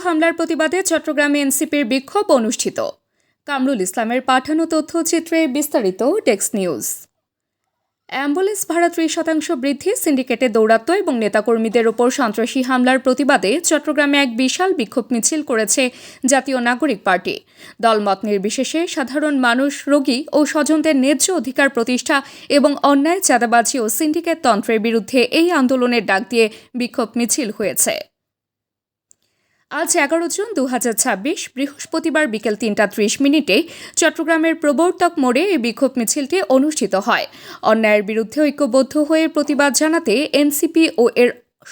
হামলার প্রতিবাদে চট্টগ্রামে এনসিপির বিক্ষোভ অনুষ্ঠিত। কামরুল ইসলামের পাঠানো তথ্যচিত্রে বিস্তারিত ডেস্ক নিউজ। অ্যাম্বুলেন্স ভাড়া 30% বৃদ্ধি, সিন্ডিকেটে দৌরাত্ম্য এবং নেতাকর্মীদের ওপর সন্ত্রাসী হামলার প্রতিবাদে চট্টগ্রামে এক বিশাল বিক্ষোভ মিছিল করেছে জাতীয় নাগরিক পার্টি। দলমত নির্বিশেষে সাধারণ মানুষ, রোগী ও স্বজনদের ন্যায্য অধিকার প্রতিষ্ঠা এবং অন্যায়, চাঁদাবাজি ও সিন্ডিকেট তন্ত্রের বিরুদ্ধে এই আন্দোলনের ডাক দিয়ে বিক্ষোভ মিছিল হয়েছে। আজ 11 জুন 2026 বৃহস্পতিবার বিকেল 3:30 চট্টগ্রামের প্রবর্তক মোড়ে এই বিক্ষোভ মিছিলটি অনুষ্ঠিত হয়। অন্যায়ের বিরুদ্ধে ঐক্যবদ্ধ হয়ে প্রতিবাদ জানাতে এনসিপি ও এর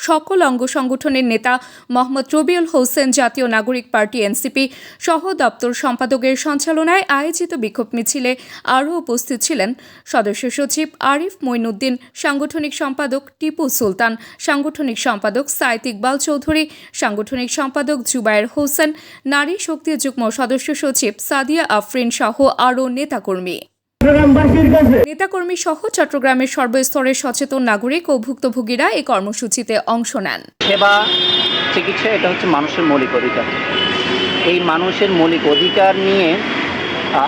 সকল অঙ্গ সংগঠনের নেতা মোহাম্মদ রবিউল হোসেন, জাতীয় নাগরিক পার্টি এনসিপি সহ দপ্তর সম্পাদকের সঞ্চালনায় আয়োজিত বিক্ষোভ মিছিলে আরও উপস্থিত ছিলেন সদস্য সচিব আরিফ মঈনুদ্দিন, সাংগঠনিক সম্পাদক টিপু সুলতান, সাংগঠনিক সম্পাদক সাইদ ইকবাল চৌধুরী, সাংগঠনিক সম্পাদক জুবায়ের হোসেন, নারী শক্তি যুগ্ম সদস্য সচিব সাদিয়া আফরিন সহ আরও নেতাকর্মী সহ চট্টগ্রামের সর্বস্তরের সচেতন নাগরিক ও ভুক্তভোগীরা এই কর্মসূচিতে অংশ নেন। সেবা চিকিৎসা এটা হচ্ছে মানুষের মৌলিক অধিকার। এই মানুষের মৌলিক অধিকার নিয়ে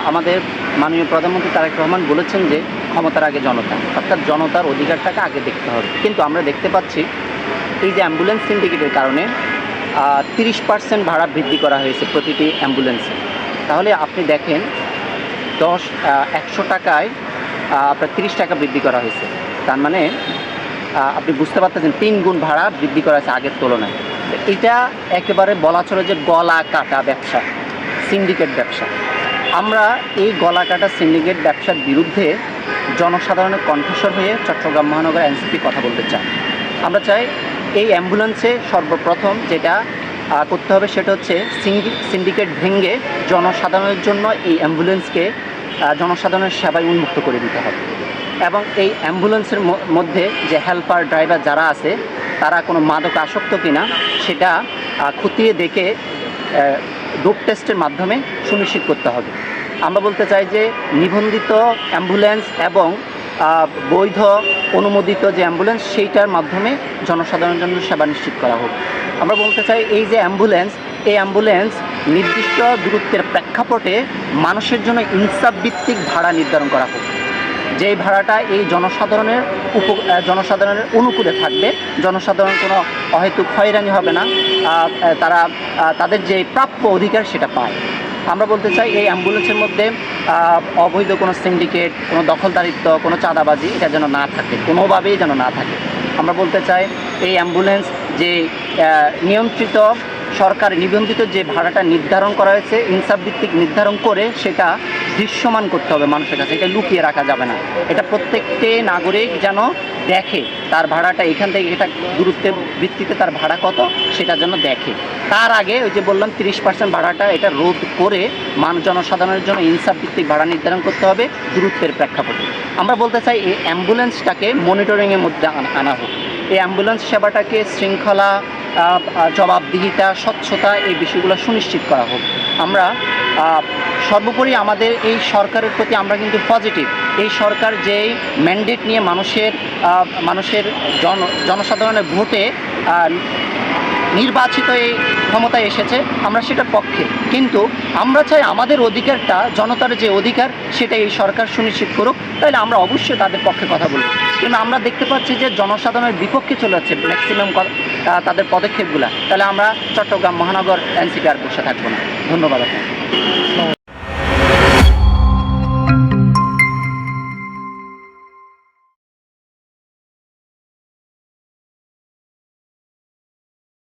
আমাদের মাননীয় প্রধানমন্ত্রী তারেক রহমান বলেছেন যে ক্ষমতার আগে জনতা, অর্থাৎ জনতার অধিকারটাকে আগে দেখতে হবে। কিন্তু আমরা দেখতে পাচ্ছি এই যে অ্যাম্বুলেন্স সিন্ডিকেটের কারণে 30% ভাড়া বৃদ্ধি করা হয়েছে প্রতিটি অ্যাম্বুলেন্সে। তাহলে আপনি দেখেন 100 টাকায় আপনার 30 টাকা বৃদ্ধি করা হয়েছে। তার মানে আপনি বুঝতে পারতেছেন 3 গুণ ভাড়া বৃদ্ধি করা হয়েছে আগের তুলনায়। এটা একেবারে বলা চলে যে গলা কাটা ব্যবসা, সিন্ডিকেট ব্যবসা। আমরা এই গলা কাটা সিন্ডিকেট ব্যবসার বিরুদ্ধে জনসাধারণের কণ্ঠস্বর হয়ে চট্টগ্রাম মহানগর এনসিপি কথা বলতে চাই। আমরা চাই এই অ্যাম্বুলেন্সে সর্বপ্রথম যেটা করতে হবে সেটা হচ্ছে সিন্ডিকেট ভেঙে জনসাধারণের জন্য এই অ্যাম্বুলেন্সকে জনসাধারণের সেবায় উন্মুক্ত করে দিতে হবে। এবং এই অ্যাম্বুলেন্সের মধ্যে যে হেল্পার, ড্রাইভার যারা আছে তারা কোনো মাদক আসক্ত কিনা সেটা খতিয়ে দেখে ডোপ টেস্টের মাধ্যমে সুনিশ্চিত করতে হবে। আমরা বলতে চাই যে নিবন্ধিত অ্যাম্বুলেন্স এবং বৈধ অনুমোদিত যে অ্যাম্বুলেন্স সেইটার মাধ্যমে জনসাধারণের জন্য সেবা নিশ্চিত করা হোক। আমরা বলতে চাই এই যে এই অ্যাম্বুলেন্স নির্দিষ্ট দূরত্বের প্রেক্ষাপটে মানুষের জন্য ইনসাফ ভিত্তিক ভাড়া নির্ধারণ করা হোক। যেই ভাড়াটা এই জনসাধারণের অনুকূলে থাকবে, জনসাধারণ কোনো অহেতুক হয়রানি হবে না, তারা তাদের যে প্রাপ্য অধিকার সেটা পায়। আমরা বলতে চাই এই অ্যাম্বুলেন্সের মধ্যে অবৈধ কোনো সিন্ডিকেট, কোনো দখলদারিত্ব, কোনো চাঁদাবাজি এটা যেন না থাকে, কোনোভাবেই যেন না থাকে। আমরা বলতে চাই এই অ্যাম্বুলেন্স যে নিয়ন্ত্রিত সরকার নিবন্ধিত যে ভাড়াটা নির্ধারণ করা হয়েছে ইনসাফ ভিত্তিক নির্ধারণ করে সেটা দৃশ্যমান করতে হবে মানুষের কাছে, এটা লুকিয়ে রাখা যাবে না। এটা প্রত্যেকটি নাগরিক যেন দেখে তার ভাড়াটা এখান থেকে এটা দূরত্বের ভিত্তিতে তার ভাড়া কত সেটা যেন দেখে। তার আগে ওই যে বললাম 30% ভাড়াটা এটা রোধ করে জনসাধারণের জন্য ইনসাফ ভিত্তিক ভাড়া নির্ধারণ করতে হবে দূরত্বের প্রেক্ষাপটে। আমরা বলতে চাই এই অ্যাম্বুলেন্সটাকে মনিটরিংয়ের মধ্যে আনা হোক। এই অ্যাম্বুলেন্স সেবাটাকে শৃঙ্খলা, জবাবদিহিতা, স্বচ্ছতা এই বিষয়গুলো সুনিশ্চিত করা হোক। আমরা সর্বোপরি আমাদের এই সরকারের প্রতি আমরা কিন্তু পজিটিভ। এই সরকার যেই ম্যান্ডেট নিয়ে মানুষের জনসাধারণের ভোটে নির্বাচিত এই ক্ষমতায় এসেছে, আমরা সেটার পক্ষে। কিন্তু আমরা চাই আমাদের অধিকারটা, জনতার যে অধিকার সেটা এই সরকার সুনিশ্চিত করুক, তাহলে আমরা অবশ্যই তাদের পক্ষে কথা বলব। কিন্তু আমরা দেখতে পাচ্ছি যে জনসাধারণের বিপক্ষে চলে যাচ্ছে ম্যাক্সিমাম তাদের পদক্ষেপগুলো, তাহলে আমরা চট্টগ্রাম মহানগর এনসিপি আর বসে থাকবো না। ধন্যবাদ আপনাকে।